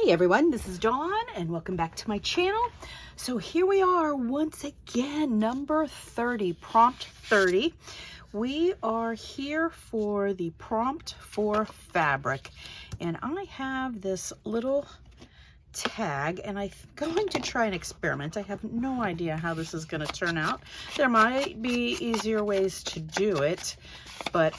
Hey everyone, this is Dawn and welcome back to my channel. So here we are once again, number 30, prompt 30. We are here for the prompt for fabric, and I have this little tag and I'm going to try an experiment. I have no idea how this is going to turn out. There might be easier ways to do it, but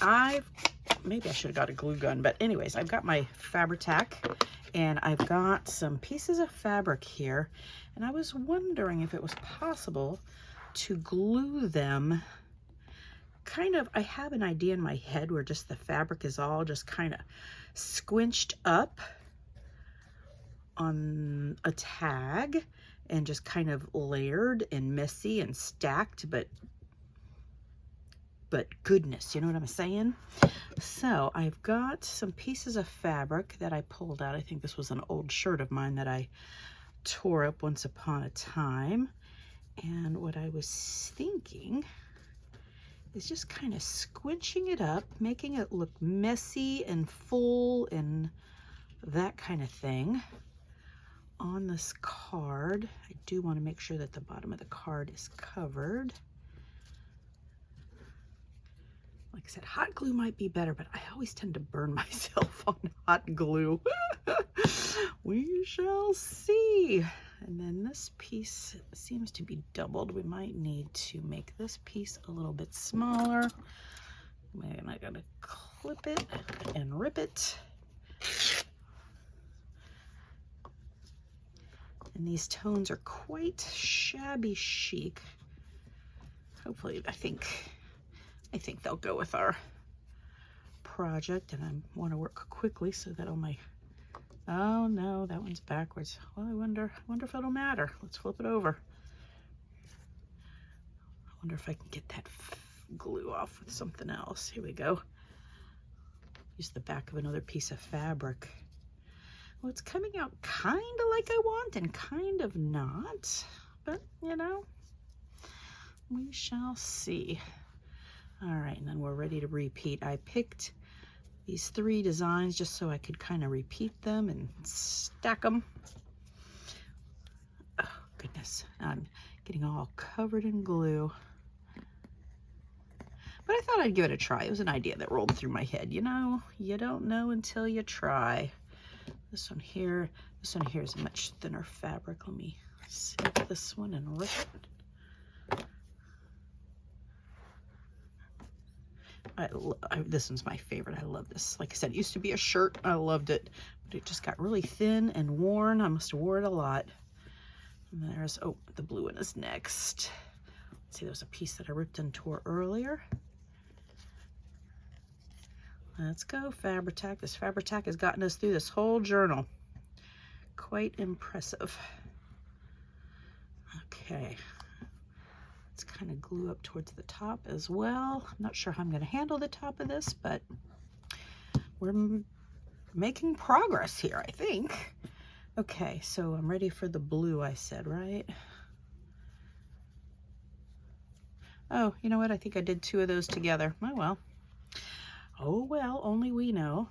maybe I should have got a glue gun, but anyways, I've got my Fabri-Tac and I've got some pieces of fabric here, and I was wondering if it was possible to glue them I have an idea in my head where just the fabric is all just kind of squinched up on a tag and just kind of layered and messy and stacked, but goodness, you know what I'm saying? So I've got some pieces of fabric that I pulled out. I think this was an old shirt of mine that I tore up once upon a time. And what I was thinking is just kind of squinching it up, making it look messy and full and that kind of thing on this card. I do want to make sure that the bottom of the card is covered. Like I said, hot glue might be better, but I always tend to burn myself on hot glue. We shall see. And then this piece seems to be doubled. We might need to make this piece a little bit smaller. And I gotta clip it and rip it. And these tones are quite shabby chic. Hopefully, I think they'll go with our project, and I want to work quickly so that all my, oh no, that one's backwards. Well, I wonder if it'll matter. Let's flip it over. I wonder if I can get that glue off with something else. Here we go. Use the back of another piece of fabric. Well, it's coming out kind of like I want and kind of not, but you know, we shall see. All right, and then we're ready to repeat. I picked these 3 designs just so I could kind of repeat them and stack them. Oh, goodness. I'm getting all covered in glue. But I thought I'd give it a try. It was an idea that rolled through my head. You know, you don't know until you try. This one here is a much thinner fabric. Let me save this one and rip it. This one's my favorite. I love this. Like I said, it used to be a shirt. I loved it, but it just got really thin and worn. I must have wore it a lot. And there's, oh, the blue one is next. Let's see, there's a piece that I ripped and tore earlier. Let's go, Fabri-Tac. This Fabri-Tac has gotten us through this whole journal. Quite impressive. Okay. Let's kind of glue up towards the top as well. I'm not sure how I'm going to handle the top of this, but we're making progress here, I think. Okay, so I'm ready for the blue, I said, right? Oh, you know what? I think I did 2 of those together. Oh, well. Oh, well, only we know.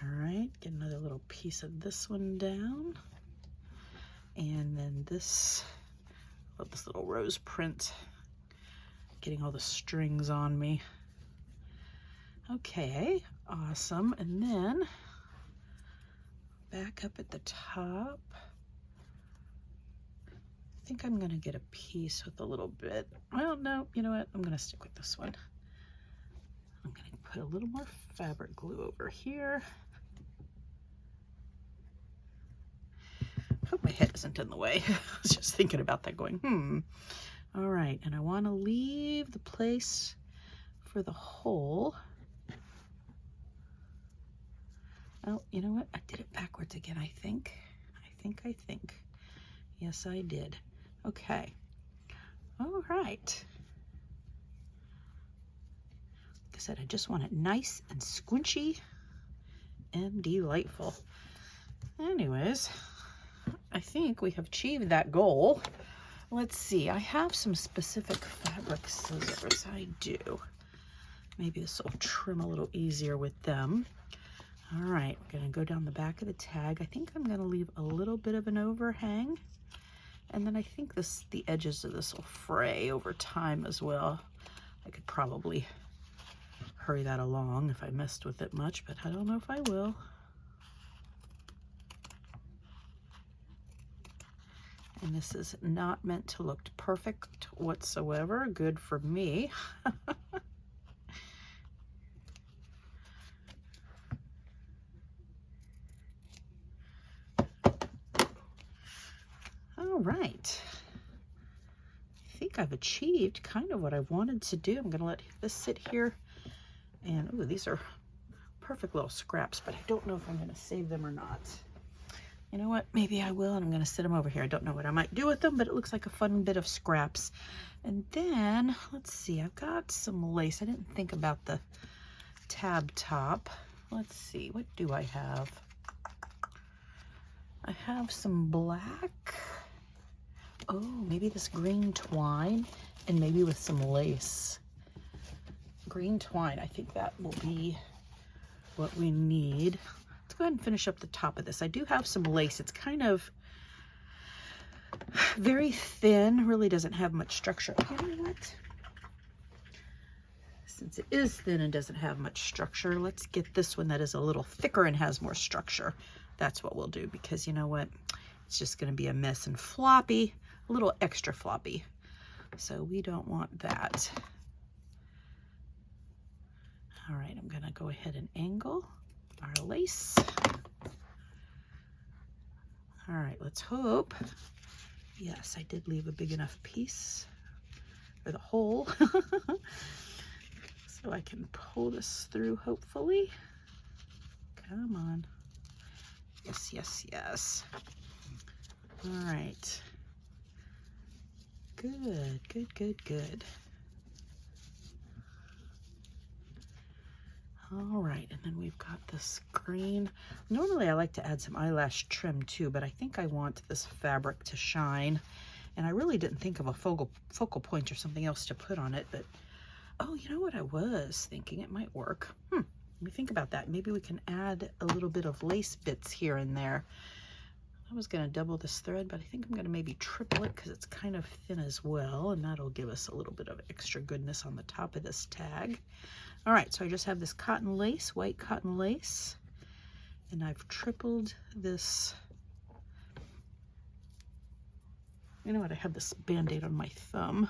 All right, get another little piece of this one down. And then this, I love this little rose print, getting all the strings on me. Okay, awesome. And then back up at the top. I think I'm gonna get a piece with a little bit, well, no, you know what? I'm gonna stick with this one. I'm gonna put a little more fabric glue over here. I hope my head isn't in the way. I was just thinking about that going, All right, and I want to leave the place for the hole. Oh, you know what? I did it backwards again, I think. I think. Yes, I did. Okay. All right. Like I said, I just want it nice and squinchy and delightful. Anyways, I think we have achieved that goal. Let's see, I have some specific fabric scissors. I do. Maybe this will trim a little easier with them. All right, we're gonna go down the back of the tag. I think I'm gonna leave a little bit of an overhang. And then I think the edges of this will fray over time as well. I could probably hurry that along if I messed with it much, but I don't know if I will. And this is not meant to look perfect whatsoever. Good for me. All right. I think I've achieved kind of what I wanted to do. I'm going to let this sit here. And ooh, these are perfect little scraps, but I don't know if I'm going to save them or not. You know what? Maybe I will, and I'm going to sit them over here. I don't know what I might do with them, but it looks like a fun bit of scraps. And then, let's see, I've got some lace. I didn't think about the tab top. Let's see, what do I have? I have some black. Oh, maybe this green twine, and maybe with some lace. Green twine, I think that will be what we need. Let's go ahead and finish up the top of this. I do have some lace. It's kind of very thin, really doesn't have much structure. You know what? Since it is thin and doesn't have much structure, let's get this one that is a little thicker and has more structure. That's what we'll do, because you know what? It's just going to be a mess and floppy, a little extra floppy. So we don't want that. All right, I'm going to go ahead and angle our lace. All right, let's hope. Yes, I did leave a big enough piece for the hole. So I can pull this through, hopefully. Come on. Yes, yes, yes. All right. Good, good, good, good. All right, and then we've got this green. Normally I like to add some eyelash trim too, but I think I want this fabric to shine. And I really didn't think of a focal point or something else to put on it, but oh, you know what I was thinking? It might work. Let me think about that. Maybe we can add a little bit of lace bits here and there. I was gonna double this thread, but I think I'm gonna maybe triple it because it's kind of thin as well, and that'll give us a little bit of extra goodness on the top of this tag. All right, so I just have this cotton lace, white cotton lace, and I've tripled this. You know what, I have this Band-Aid on my thumb.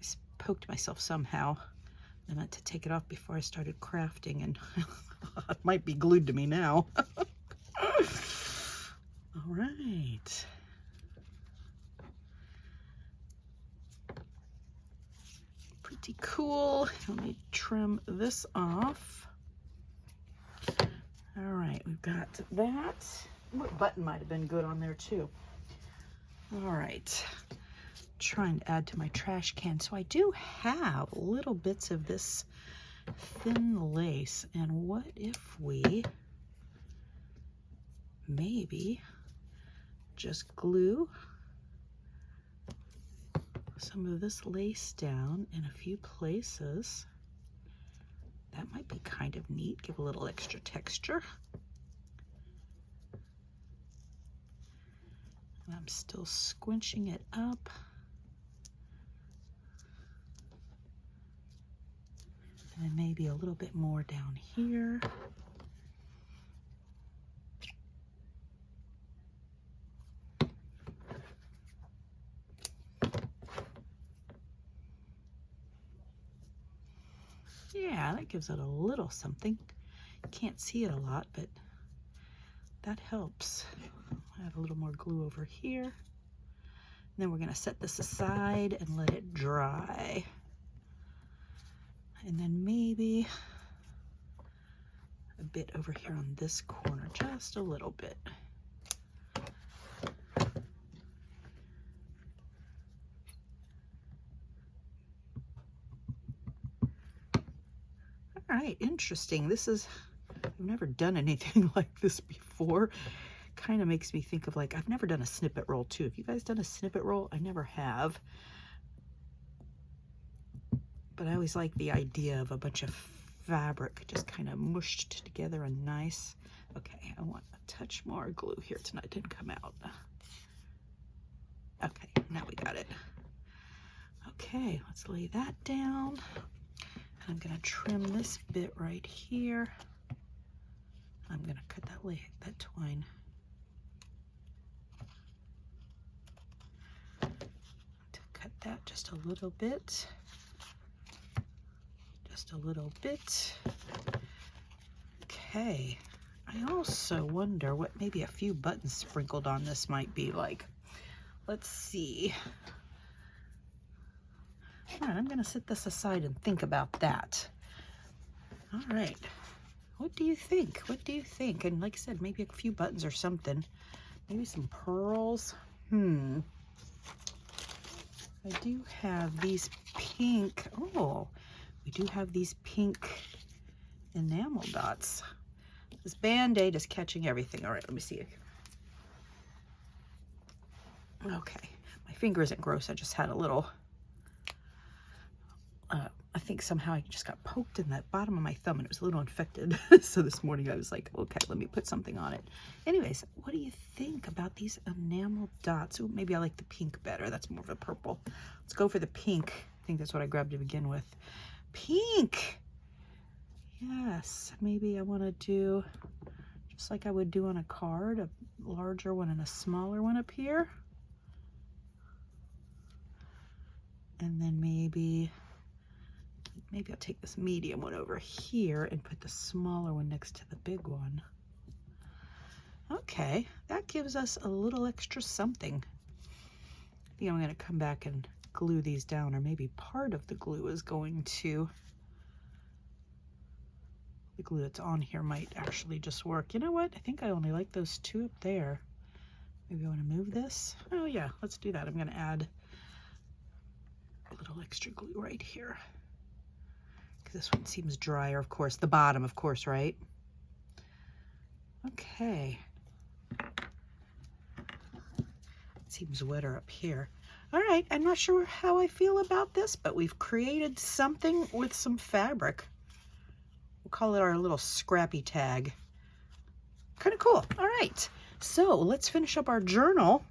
I poked myself somehow. I meant to take it off before I started crafting, and it might be glued to me now. All right. Pretty cool. Let me trim this off. All right, we've got that. What button might have been good on there too. All right, trying to add to my trash can. So I do have little bits of this thin lace, and what if we maybe just glue some of this lace down in a few places. That might be kind of neat, give a little extra texture. And I'm still squinching it up. And then maybe a little bit more down here. Yeah, that gives it a little something. Can't see it a lot, but that helps. Add a little more glue over here. And then we're gonna set this aside and let it dry. And then maybe a bit over here on this corner, just a little bit. All right, interesting. This is, I've never done anything like this before. Kind of makes me think of, like, I've never done a snippet roll too. Have you guys done a snippet roll? I never have. but I always like the idea of a bunch of fabric just kind of mushed together and nice. Okay, I want a touch more glue here tonight. It didn't come out. Okay, now we got it. Okay, let's lay that down. I'm gonna trim this bit right here. I'm gonna cut that twine. To cut that just a little bit. Just a little bit. Okay. I also wonder what maybe a few buttons sprinkled on this might be like. Let's see. All right, I'm gonna set this aside and think about that. All right. What do you think? What do you think? And like I said, maybe a few buttons or something. Maybe some pearls. I do have these pink. Oh, we do have these pink enamel dots. This Band-Aid is catching everything. All right, let me see. Okay, my finger isn't gross. I just had a little, I think somehow I just got poked in the bottom of my thumb and it was a little infected. So this morning I was like, okay, let me put something on it. Anyways, what do you think about these enamel dots? Ooh, maybe I like the pink better. That's more of a purple. Let's go for the pink. I think that's what I grabbed to begin with. Pink. Yes, maybe I want to do just like I would do on a card, a larger one and a smaller one up here. And then maybe I'll take this medium one over here and put the smaller one next to the big one. Okay, that gives us a little extra something. I think I'm going to come back and glue these down, or maybe part of the glue is going to, the glue that's on here might actually just work. You know what? I think I only like those two up there. Maybe I want to move this. Oh yeah, let's do that. I'm going to add a little extra glue right here. This one seems drier, of course. The bottom, of course, right? Okay. It seems wetter up here. All right, I'm not sure how I feel about this, but we've created something with some fabric. We'll call it our little scrappy tag. Kind of cool. All right, so let's finish up our journal.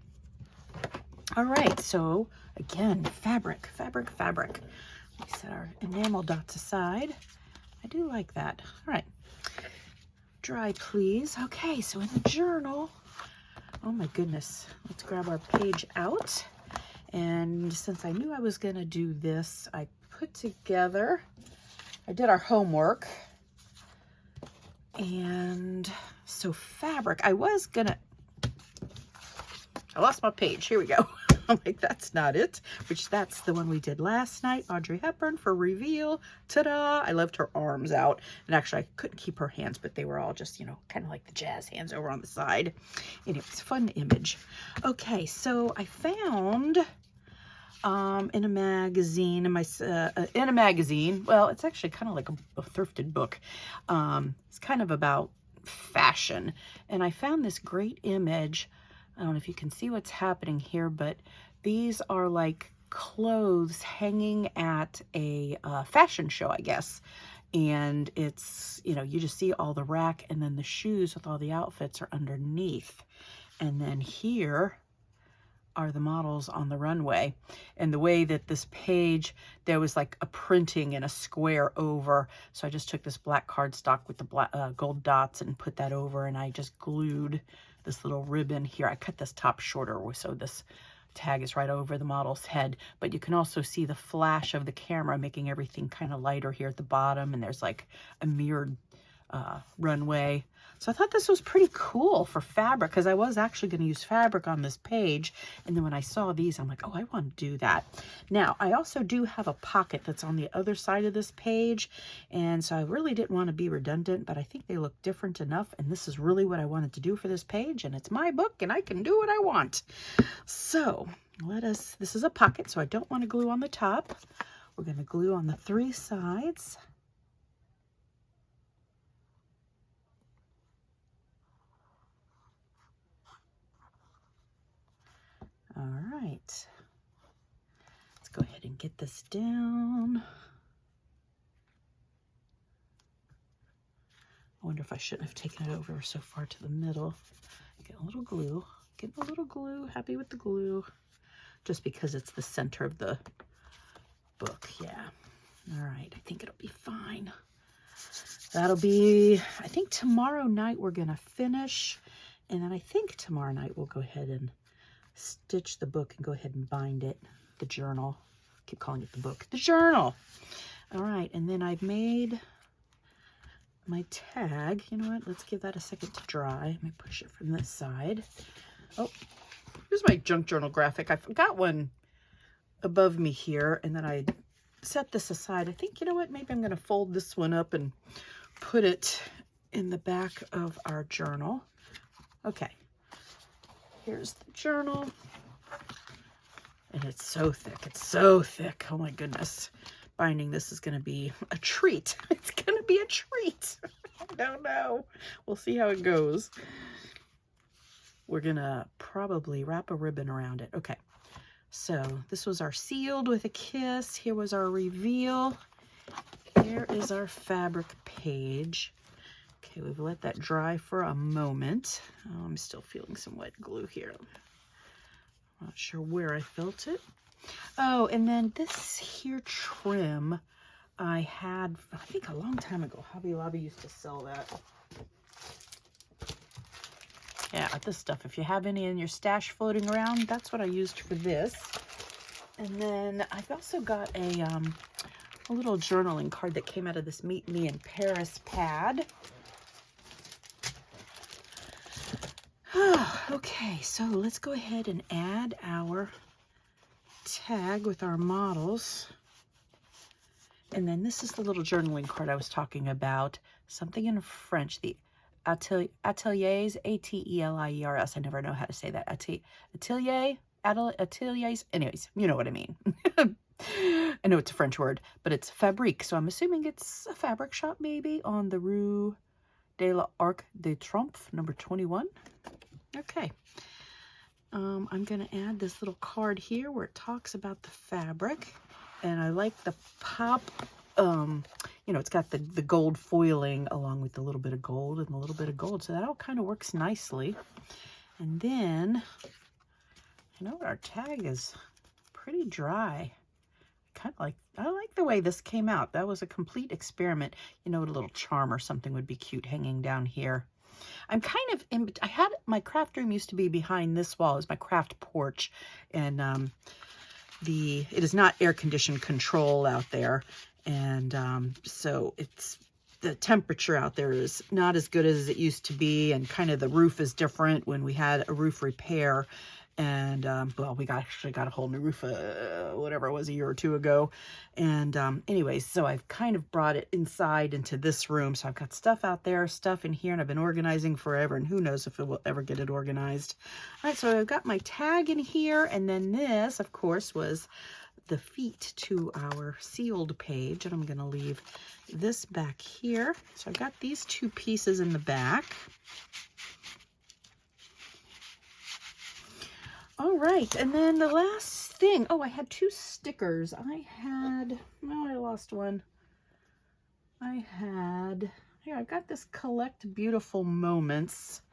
All right, so again, fabric, fabric, fabric. We set our enamel dots aside. I do like that. All right. Dry, please. Okay, so in the journal, oh my goodness, let's grab our page out. And since I knew I was going to do this, I did our homework. And so fabric, I lost my page. Here we go. I'm like, that's not it, which that's the one we did last night. Audrey Hepburn for reveal. Ta-da! I loved her arms out. And actually, I couldn't keep her hands, but they were all just, you know, kind of like the jazz hands over on the side. Anyways, fun image. Okay, so I found in a magazine, well, it's actually kind of like a thrifted book. It's kind of about fashion. And I found this great image. I don't know if you can see what's happening here, but these are like clothes hanging at a fashion show, I guess. And it's, you know, you just see all the rack, and then the shoes with all the outfits are underneath. And then here are the models on the runway. And the way that this page, there was like a printing in a square over. So I just took this black cardstock with the black, gold dots and put that over, and I just glued this little ribbon here. I cut this top shorter so this tag is right over the model's head, but you can also see the flash of the camera making everything kind of lighter here at the bottom, and there's like a mirrored runway. So I thought this was pretty cool for fabric, because I was actually going to use fabric on this page, and then when I saw these, I'm like, oh, I want to do that. Now, I also do have a pocket that's on the other side of this page, and so I really didn't want to be redundant, but I think they look different enough, and this is really what I wanted to do for this page, and it's my book, and I can do what I want. So this is a pocket, so I don't want to glue on the top. We're going to glue on the 3 sides. All right, let's go ahead and get this down. I wonder if I shouldn't have taken it over so far to the middle. Get a little glue. Getting a little glue. Happy with the glue. Just because it's the center of the book. Yeah. All right. I think it'll be fine. That'll be, I think tomorrow night we're going to finish. And then I think tomorrow night we'll go ahead and stitch the book and go ahead and bind it. The journal. Keep calling it the book. The journal. All right. And then I've made my tag. You know what? Let's give that a second to dry. Let me push it from this side. Oh, here's my junk journal graphic. I forgot one above me here, and then I set this aside. I think, you know what? Maybe I'm going to fold this one up and put it in the back of our journal. Okay. Here's the journal. And it's so thick. It's so thick. Oh my goodness. Binding this is going to be a treat. It's going to be a treat. I don't know. We'll see how it goes. We're going to probably wrap a ribbon around it. Okay. So this was our sealed with a kiss. Here was our reveal. Here is our fabric page. Okay, we've let that dry for a moment. Oh, I'm still feeling some wet glue here. Not sure where I felt it. Oh, and then this here trim I had, I think a long time ago. Hobby Lobby used to sell that. Yeah, this stuff. If you have any in your stash floating around, that's what I used for this. And then I've also got a little journaling card that came out of this Meet Me in Paris pad. Okay, so let's go ahead and add our tag with our models. And then this is the little journaling card I was talking about. Something in French, the ateliers, A-T-E-L-I-E-R-S. I never know how to say that. Ateliers. Anyways, you know what I mean. I know it's a French word, but it's fabrique. So I'm assuming it's a fabric shop maybe on the Rue de l'Arc de Triomphe, number 21. Okay. I'm going to add this little card here where it talks about the fabric. And I like the pop, you know, it's got the gold foiling along with the little bit of gold and the little bit of gold. So that all kind of works nicely. And then, you know, our tag is pretty dry. I like the way this came out. That was a complete experiment. You know, a little charm or something would be cute hanging down here. I'm kind of in, I had, my craft room used to be behind this wall. It was my craft porch. And it is not air conditioned control out there. And so the temperature out there is not as good as it used to be. And kind of the roof is different when we had a roof repair. And, well, we actually got a whole new roof, whatever it was, a year or two ago. And, anyways, so I've kind of brought it inside into this room. So I've got stuff out there, stuff in here, and I've been organizing forever. And who knows if it will ever get it organized. All right, so I've got my tag in here. And then this, of course, was the feet to our sealed page. And I'm going to leave this back here. So I've got these two pieces in the back. All right, and then the last thing, oh, I had two stickers. I lost one. Here, I've got this Collect Beautiful Moments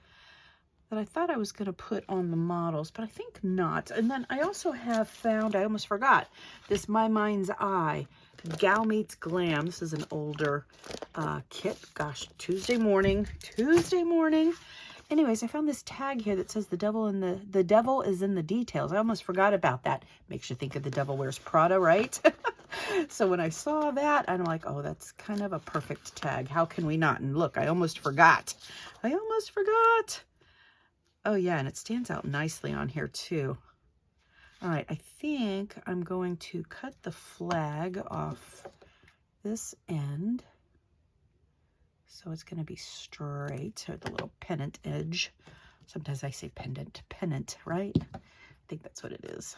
that I thought I was going to put on the models, but I think not. And then I also have found, I almost forgot, this My Mind's Eye, Gal Meets Glam. This is an older kit. Gosh, Tuesday morning. Anyways, I found this tag here that says the devil is in the details. I almost forgot about that. Makes you think of The Devil Wears Prada, right? So when I saw that, I'm like, oh, that's kind of a perfect tag. How can we not? And look, I almost forgot. Oh yeah, and it stands out nicely on here too. All right, I think I'm going to cut the flag off this end. So it's going to be straight to the little pennant edge. Sometimes I say pennant, right? I think that's what it is.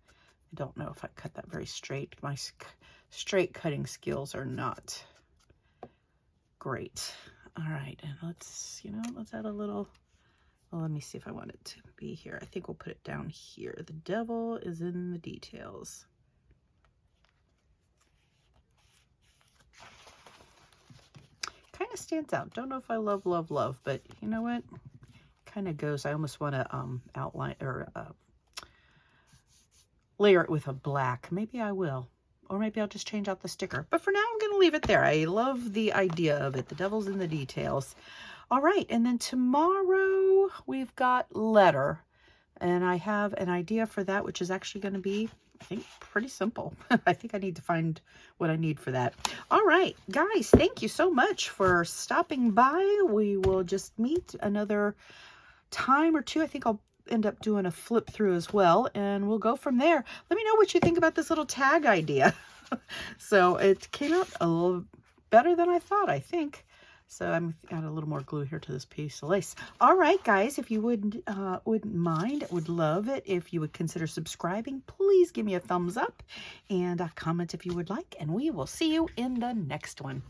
I don't know if I cut that very straight. My straight cutting skills are not great. All right, and let's add a little, well, let me see if I want it to be here. I think we'll put it down here. The devil is in the details. kind of stands out. Don't know if I love, but you know what? Kind of goes. I almost want to outline or layer it with a black. Maybe I will. Or maybe I'll just change out the sticker. But for now, I'm going to leave it there. I love the idea of it. The devil's in the details. All right. And then tomorrow, we've got letter. And I have an idea for that, which is actually going to be, I think, pretty simple. I think I need to find what I need for that. All right, guys, thank you so much for stopping by. We will just meet another time or two. I think I'll end up doing a flip through as well, and we'll go from there. Let me know what you think about this little tag idea. So it came out a little better than I thought, I think. So I'm add a little more glue here to this piece of lace. All right, guys, if you wouldn't mind, would love it if you would consider subscribing. Please give me a thumbs up and a comment if you would like, and we will see you in the next one.